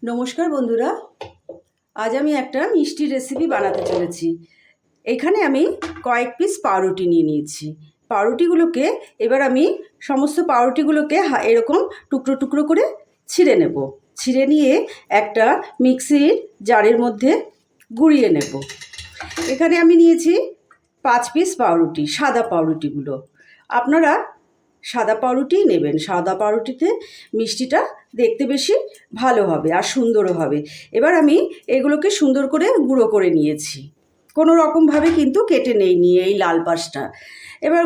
নমস্কার বন্ধুরা, আজ আমি একটা মিষ্টি রেসিপি বানাতে চলেছি। এখানে আমি কয়েক পিস পাউরুটি নিয়ে নিয়েছি। পাউরুটিগুলোকে এবার আমি সমস্ত পাউরুটিগুলোকে এরকম টুকরো টুকরো করে ছিঁড়ে নেব। ছিঁড়ে নিয়ে একটা মিক্সির জারের মধ্যে গুঁড়িয়ে নেব। এখানে আমি নিয়েছি 5 পিস পাউরুটি, সাদা পাউরুটিগুলো। আপনারা সাদা পাউরুটিই নেবেন। সাদা পাউরুটিতে মিষ্টিটা দেখতে বেশি ভালো হবে আর সুন্দরও হবে। এবার আমি এগুলোকে সুন্দর করে গুঁড়ো করে নিয়েছি। কোনো রকমভাবে কিন্তু কেটে নেইনি এই লাল পাশটা। এবার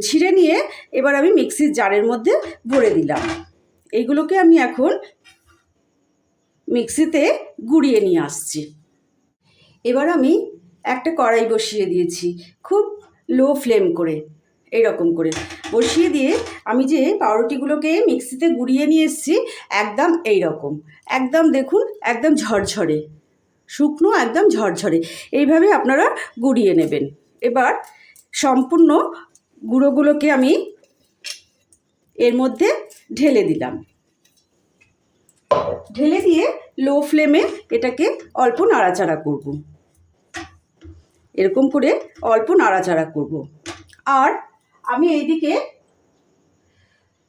ছিঁড়ে নিয়ে এবার আমি মিক্সির জারের মধ্যে ভরে দিলাম। এইগুলোকে আমি এখন মিক্সিতে গুঁড়িয়ে নিয়ে আসছি। এবার আমি একটা কড়াই বসিয়ে দিয়েছি, খুব লো ফ্লেম করে এইরকম করে বসিয়ে দিয়ে আমি যে পাউরুটিগুলোকে মিক্সিতে গুঁড়িয়ে নিয়ে এসেছি একদম এইরকম, একদম দেখুন, একদম ঝরঝরে শুকনো, একদম ঝরঝরে এইভাবে আপনারা গুঁড়িয়ে নেবেন। এবার সম্পূর্ণ গুঁড়োগুলোকে আমি এর মধ্যে ঢেলে দিলাম। ঢেলে দিয়ে লো ফ্লেমে এটাকে অল্প নাড়াচাড়া করব। এরকম করে অল্প নাড়াচাড়া করব। আর আমি এইদিকে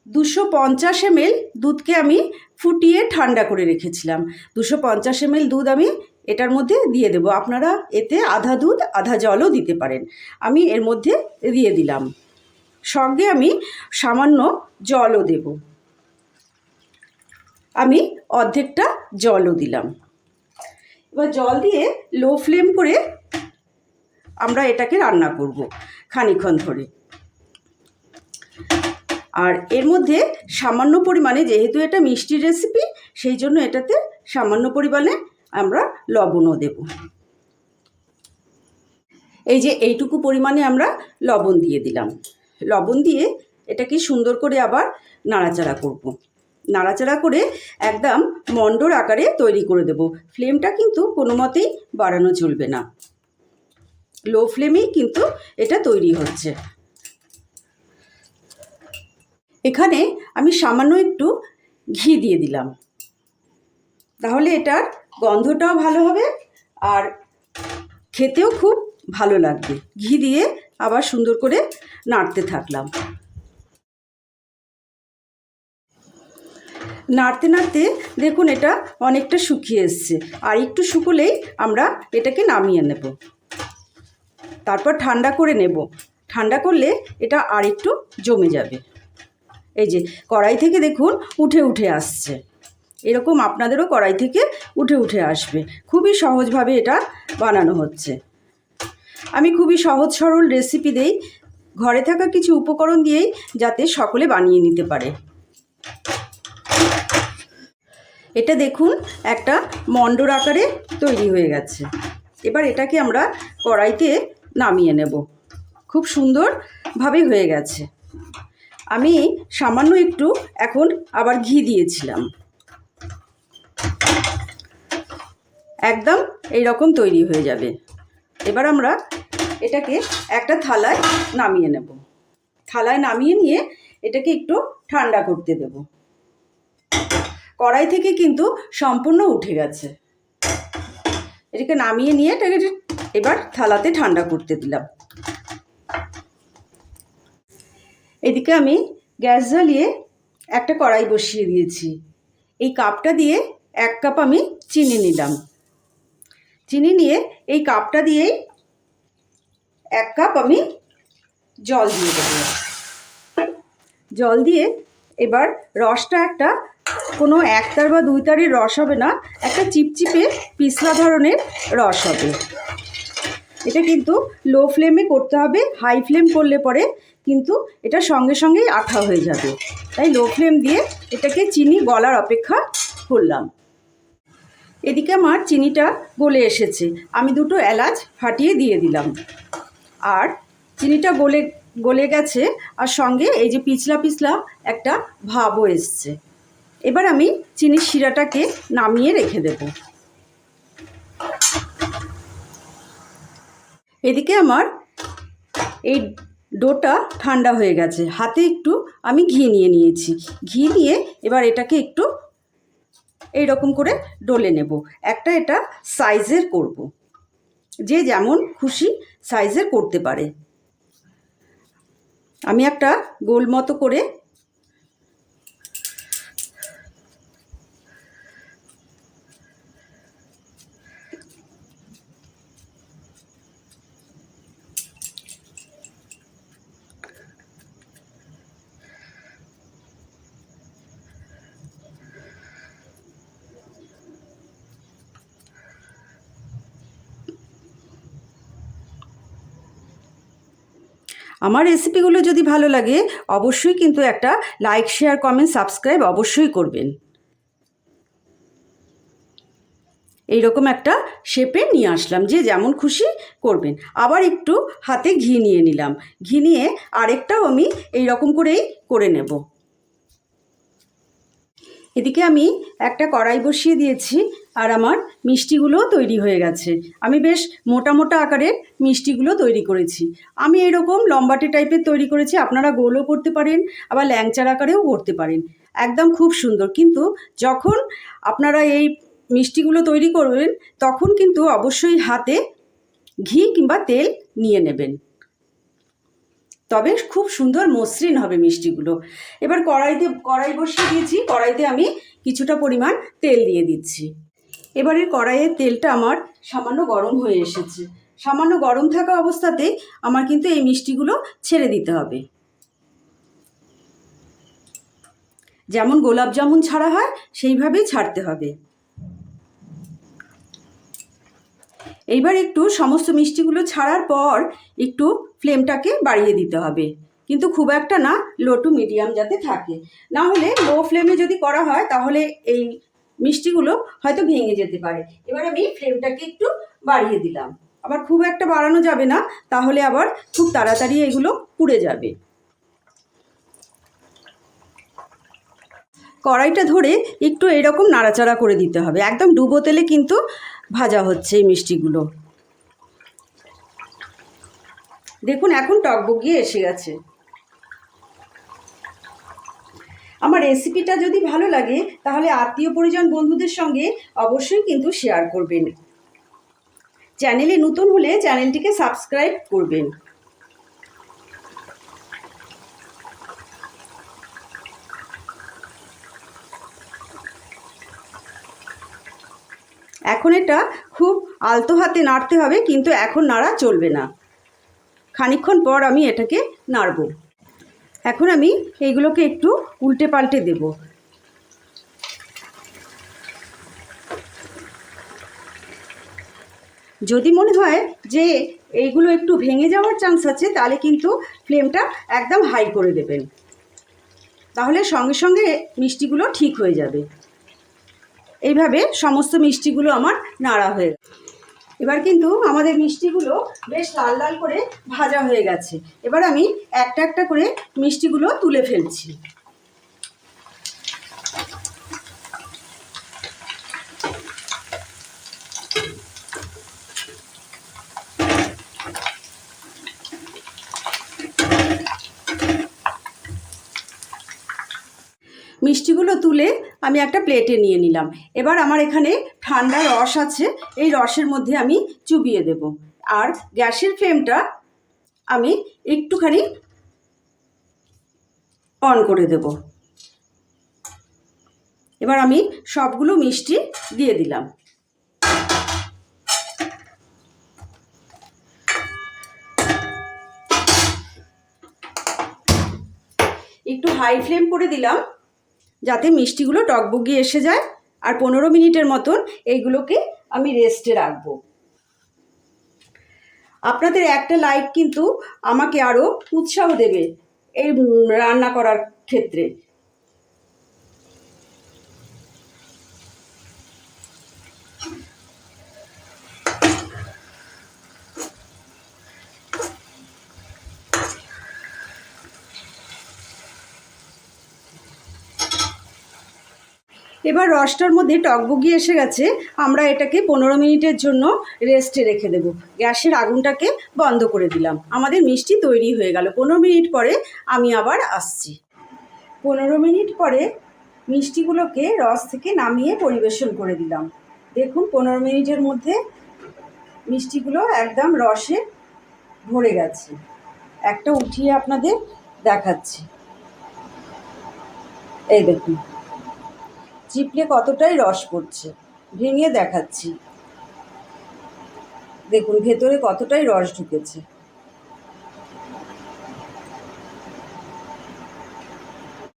250 ml দুধকে আমি ফুটিয়ে ঠান্ডা করে রেখেছিলাম। 250 ml দুধ আমি এটার মধ্যে দিয়ে দেব। আপনারা এতে আধা দুধ আধা জলও দিতে পারেন। আমি এর মধ্যে দিয়ে দিলাম। সঙ্গে আমি সামান্য জলও দেব। আমি অর্ধেকটা জলও দিলাম। এবার জল দিয়ে লো ফ্লেম করে আমরা এটাকে রান্না করব খানিকক্ষণ ধরে। আর এর মধ্যে সামান্য পরিমাণে, যেহেতু এটা মিষ্টির রেসিপি, সেই জন্য এটাতে সামান্য পরিমাণে আমরা লবণও দেব। এই যে এইটুকু পরিমাণে আমরা লবণ দিয়ে দিলাম। লবণ দিয়ে এটাকে সুন্দর করে আবার নাড়াচাড়া করব। নাড়াচাড়া করে একদম মণ্ডর আকারে তৈরি করে দেব। ফ্লেমটা কিন্তু কোনো মতেই বাড়ানো চলবে না, লো ফ্লেমেই কিন্তু এটা তৈরি হচ্ছে। এখানে আমি সামান্য একটু ঘি দিয়ে দিলাম, তাহলে এটার গন্ধটাও ভালো হবে আর খেতেও খুব ভালো লাগবে। ঘি দিয়ে আবার সুন্দর করে নাড়তে থাকলাম। নাড়তে নাড়তে দেখুন এটা অনেকটা শুকিয়ে এসছে। আর একটু শুকোলেই আমরা এটাকে নামিয়ে নেব, তারপর ঠান্ডা করে নেব। ঠান্ডা করলে এটা আর একটু জমে যাবে। এই যে কড়াই থেকে দেখুন উঠে উঠে আসছে, এরকম আপনাদেরও কড়াই থেকে উঠে উঠে আসবে। খুবই সহজভাবে এটা বানানো হচ্ছে। আমি খুবই সহজ সরল রেসিপি দেই, ঘরে থাকা কিছু উপকরণ দিয়েই যাতে সকলে বানিয়ে নিতে পারে। এটা দেখুন একটা মণ্ডর আকারে তৈরি হয়ে গেছে। এবার এটাকে আমরা কড়াইতে নামিয়ে নেব। খুব সুন্দরভাবে হয়ে গেছে। আমি সামান্য একটু এখন আবার ঘি দিয়েছিলাম। একদম এই রকম তৈরি হয়ে যাবে। এবার আমরা এটাকে একটা থালায় নামিয়ে নেব। থালায় নামিয়ে নিয়ে এটাকে একটু ঠান্ডা করতে দেব। কড়াই থেকে কিন্তু সম্পূর্ণ উঠে গেছে। এটাকে নামিয়ে নিয়ে এটাকে এবার থালাতে ঠান্ডা করতে দিলাম। এদিকে আমি গ্যাস জ্বালিয়ে একটা কড়াই বসিয়ে দিয়েছি। এই কাপটা দিয়ে 1 কাপ আমি চিনি নিলাম। চিনি নিয়ে এই কাপটা দিয়েই 1 কাপ আমি জল দিয়ে দেব। জল দিয়ে এবার রসটা একটা কোনো 1 তার বা 2 তারের রস হবে না, একটা চিপচিপে পিছলা ধরনের রস হবে। এটা কিন্তু লো ফ্লেমে করতে হবে। হাই ফ্লেম করলে পরে কিন্তু এটা সঙ্গে সঙ্গেই আঠা হয়ে যাবে। তাই লো ফ্লেম দিয়ে এটাকে চিনি গলার অপেক্ষা করলাম। এদিকে আমার চিনিটা গলে এসেছে। আমি 2টো এলাচ ফাটিয়ে দিয়ে দিলাম। আর চিনিটা গলে গেছে, আর সঙ্গে এই যে পিছলা পিছলা একটা ভাবও এসছে। এবার আমি চিনির শিরাটাকে নামিয়ে রেখে দেব। এদিকে আমার এই ডোটা ঠান্ডা হয়ে গেছে। হাতে একটু আমি ঘি নিয়ে নিয়েছি। ঘি নিয়ে এবার এটাকে একটু এই রকম করে ডলে নেব। একটা এটা সাইজের করব, যে যেমন খুশি সাইজের করতে পারে। আমি একটা গোল মতো করে আমার রেসিপিগুলো যদি ভালো লাগে অবশ্যই কিন্তু একটা লাইক, শেয়ার, কমেন্ট, সাবস্ক্রাইব অবশ্যই করবেন। এইরকম একটা শেপে নিয়ে আসলাম, যে যেমন খুশি করবেন। আবার একটু হাতে ঘি নিয়ে নিলাম, ঘি নিয়ে আরেকটাও আমি এই রকম করেই করে নেব। এদিকে আমি একটা কড়াই বসিয়ে দিয়েছি, আর আমার মিষ্টিগুলোও তৈরি হয়ে গেছে। আমি বেশ মোটা মোটা আকারের মিষ্টিগুলো তৈরি করেছি। আমি এরকম লম্বাটে টাইপের তৈরি করেছি, আপনারা গোলও করতে পারেন, আবার ল্যাংচার আকারেও করতে পারেন, একদম খুব সুন্দর। কিন্তু যখন আপনারা এই মিষ্টিগুলো তৈরি করবেন তখন কিন্তু অবশ্যই হাতে ঘি কিংবা তেল নিয়ে নেবেন, তবে খুব সুন্দর মসৃণ হবে মিষ্টিগুলো। এবার কড়াই বসিয়ে দিয়েছি, কড়াইতে আমি কিছুটা পরিমাণ তেল দিয়ে দিচ্ছি। এবারে কড়াইয়ের তেলটা আমার সামান্য গরম হয়ে এসেছে। সামান্য গরম থাকা অবস্থাতেই আমার কিন্তু এই মিষ্টিগুলো ছেড়ে দিতে হবে, যেমন গোলাপ জামুন ছাড়া হয় সেইভাবেই ছাড়তে হবে। এইবার একটু সমস্ত মিষ্টিগুলো ছাড়ার পর একটু ফ্লেমটাকে বাড়িয়ে দিতে হবে, কিন্তু খুব একটা না, লো টু মিডিয়াম যাতে থাকে। না হলে লো ফ্লেমে যদি করা হয় তাহলে এই মিষ্টিগুলো হয়তো ভেঙে যেতে পারে। এবার আমি ফ্লেমটাকে একটু বাড়িয়ে দিলাম, আবার খুব একটা বাড়ানো যাবে না, তাহলে আবার খুব তাড়াতাড়ি এগুলো পুড়ে যাবে। কড়াইটা ধরে একটু এরকম নাড়াচাড়া করে দিতে হবে, একদম ডুবো তেলে কিন্তু ভাজা হচ্ছে এই মিষ্টিগুলো। দেখুন এখন টকবগিয়ে এসে গেছে। আমার রেসিপিটা যদি ভালো লাগে তাহলে আত্মীয় পরিজন বন্ধুদের সঙ্গে অবশ্যই কিন্তু শেয়ার করবেন। চ্যানেলে নতুন হলে চ্যানেলটিকে সাবস্ক্রাইব করবেন। এখন এটা খুব আলতো হাতে নাড়তে হবে, কিন্তু এখন নাড়া চলবে না, খানিকক্ষণ পর আমি এটাকে নাড়ব। এখন আমি এইগুলোকে একটু উল্টে পাল্টে দেব। যদি মনে হয় যে এইগুলো একটু ভেঙে যাওয়ার চান্স আছে তাহলে কিন্তু ফ্লেমটা একদম হাই করে দেবেন, তাহলে সঙ্গে সঙ্গে মিষ্টিগুলো ঠিক হয়ে যাবে। এইভাবে সমস্ত মিষ্টিগুলো আমার নাড়া হয়ে গেছে। এবার কিন্তু আমাদের মিষ্টিগুলো বেশ লাল লাল করে ভাজা হয়ে গেছে। এবার আমি একটা একটা করে মিষ্টিগুলো তুলে ফেলছি। মিষ্টিগুলো তুলে আমি একটা প্লেটে নিয়ে নিলাম। এবার আমার এখানে ঠান্ডা রস আছে, এই রসের মধ্যে আমি চুবিয়ে দেব। আর গ্যাসের ফ্লেমটা আমি একটুখানি অন করে দেব। এবার আমি সবগুলো মিষ্টি দিয়ে দিলাম। একটু হাই ফ্লেম করে দিলাম যাতে মিষ্টিগুলো টকবগিয়ে এসে যায়। আর 15 মিনিটের মতন এইগুলোকে আমি রেস্টে রাখবো। আপনাদের একটা লাইক কিন্তু আমাকে আরও উৎসাহ দেবে এই রান্না করার ক্ষেত্রে। এবার রসটার মধ্যে টকবগিয়ে এসে গেছে, আমরা এটাকে 15 মিনিটের জন্য রেস্টে রেখে দেব। গ্যাসের আগুনটাকে বন্ধ করে দিলাম। আমাদের মিষ্টি তৈরি হয়ে গেল। 15 মিনিট পরে আমি আবার আসছি। 15 মিনিট পরে মিষ্টিগুলোকে রস থেকে নামিয়ে পরিবেশন করে দিলাম। দেখুন 15 মিনিটের মধ্যে মিষ্টিগুলো একদম রসে ভরে গেছে। একটা উঠিয়ে আপনাদের দেখাচ্ছি। এই দেখুন চিপলে কতটাই রস পড়ছে, ভেঙে দেখাচ্ছি। দেখুন ভেতরে কতটাই রস ঢুকেছে।